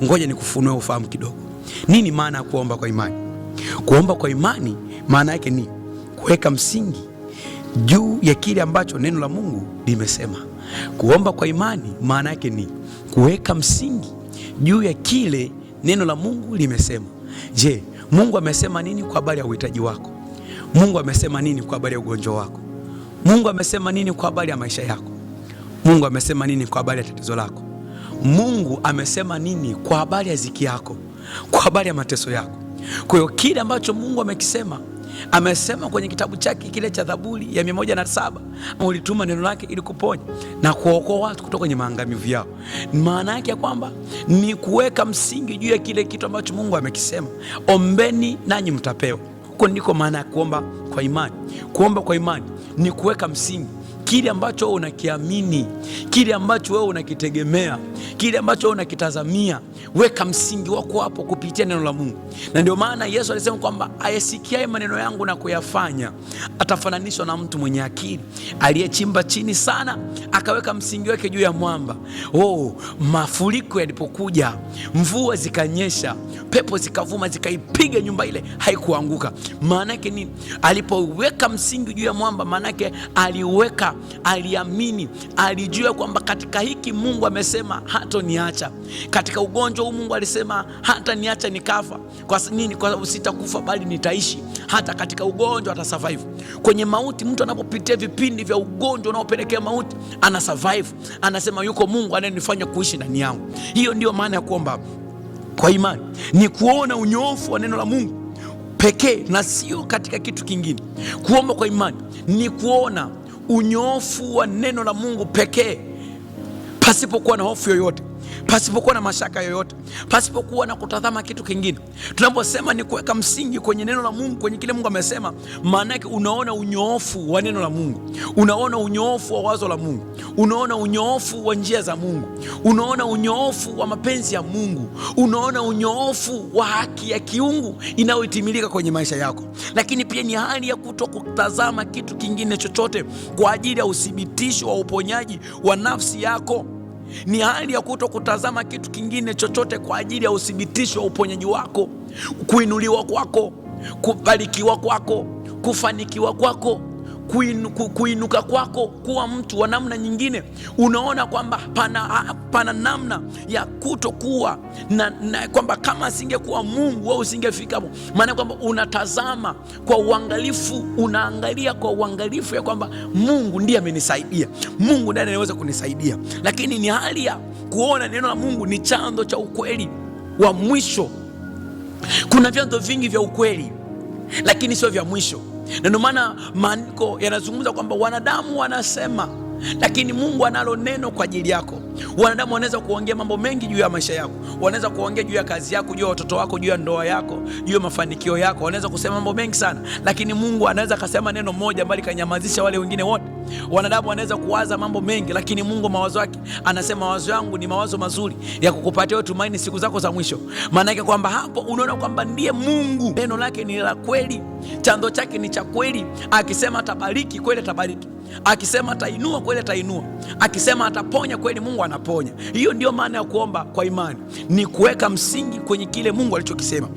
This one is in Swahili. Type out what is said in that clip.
ngoja nikufunue ufahamu kidogo. Nini maana ya kuomba kwa imani? Kuomba kwa imani maana yake ni kuweka msingi juu ya kile ambacho neno la Mungu limesema. Kuomba kwa imani maana yake ni kuweka msingi juu ya kile neno la Mungu limesema. Je, Mungu amesema nini kwa habari ya uhitaji wako? Mungu amesema nini kwa habari ya ugonjwa wako? Mungu amesema nini kwa habari ya maisha yako? Mungu amesema nini kwa habari ya tatizo lako? Mungu amesema nini kwa habari ya ziki yako, kwa habari ya mateso yako? Kwa hiyo kile ambacho Mungu amesema kwenye kitabu chake kile cha Zaburi ya 107, ulituma neno lake ili kuponya na kuokoa watu kutoka kwenye maangamivu yao. Maana yake ya kwamba ni kuweka msingi juu ya kile kitu ambacho Mungu amekisema. Ombeni nanyi mtapewa. Huko ndiko maana ya kuomba kwa imani. Kuomba kwa imani ni kuweka msingi kile ambacho wewe unakiamini, kile ambacho wewe unakitegemea, kile ambacho wewe unakitazamia. Weka msingi wako hapo kupitia neno la Mungu. Na ndio maana Yesu alisema kwamba ayesikiaye maneno yangu na kuyafanya atafananishwa na mtu mwenye akili aliyechimba chini sana, akaweka msingi wake juu ya mwamba. Mafuriko yalipokuja, mvua zikanyesha, pepo zikavuma, zikaipiga nyumba ile, haikuanguka. Maana yake nini? Alipoweka msingi juu ya mwamba, maana yake aliamini, alijua kwamba katika hiki Mungu amesema hatoniacha. Katika ugonjwa huu Mungu alisema hataniacha nikafa. Kwa nini? Kwa sababu sitakufa bali nitaishi. Hata katika ugonjwa atasurvive. Kwenye mauti, mtu anapopitia vipindi vya ugonjwa unaopelekea mauti, ana survive. Anasema yuko Mungu anayenifanya kuishi ndani yangu. Hiyo ndio maana ya kuomba kwa imani, ni kuona unyoofu wa neno la Mungu pekee na sio katika kitu kingine. Kuomba kwa imani ni kuona unyoofu wa neno la Mungu pekee, pasipokuwa na hofu yoyote, pasipokuwa na mashaka yoyote, pasipokuwa na kutazama kitu kingine. Tunaposema ni kuweka msingi kwenye neno la Mungu, kwenye kile Mungu amesema, maana yake unaona unyoofu wa neno la Mungu, unaona unyoofu wa wazo la Mungu, unaona unyoofu wa njia za Mungu, unaona unyoofu wa mapenzi ya Mungu, unaona unyoofu wa haki ya kiungu inayotimilika kwenye maisha yako. Lakini pia ni hali ya kutokutazama kitu kingine chochote kwa ajili ya uthibitisho wa uponyaji wa nafsi yako. Ni hali ya kutokutazama kitu kingine chochote kwa ajili ya uthibitisho wa uponyaji wako, kuinuliwa kwako, kubarikiwa kwako, kufanikiwa kwako, kuinuka kwako, kuwa mtu wa namna nyingine. Unaona kwamba pana namna ya kutokuwa na kwamba kama asingekuwa Mungu wewe usingefika hapo. Maana kwamba unatazama kwa uangalifu, unaangalia kwa uangalifu ya kwamba Mungu ndiye amenisaidia, Mungu ndiye anaweza kunisaidia. Lakini ni hali ya kuona neno la Mungu ni chanzo cha ukweli wa mwisho. Kuna vyanzo vingi vya ukweli, lakini sio vya mwisho. Na ndio maana maandiko yanazungumza kwamba wanadamu wanasema, lakini Mungu analo neno kwa ajili yako. Wanadamu wanaweza kuongea mambo mengi juu ya maisha yako, wanaweza kuongea juu ya kazi yako, juu ya watoto wako, juu ya ndoa yako, juu ya mafanikio yako, wanaweza kusema mambo mengi sana, lakini Mungu anaweza kusema neno moja ambalo kanyamazisha wale wengine wote. Wanadamu wanaweza kuwaza mambo mengi, lakini Mungu mawazo yake anasema, mawazo yangu ni mawazo mazuri ya kukupatia tumaini siku zako za mwisho. Maana yake kwamba hapo unaona kwamba ndiye Mungu, neno lake ni la kweli, chanzo chake ni cha kweli. Akisema atabariki, kweli atabariki. Akisema atainua, kweli atainua. Akisema ataponya, kweli Mungu anaponya. Hiyo ndio maana ya kuomba kwa imani, ni kuweka msingi kwenye kile Mungu alichokisema.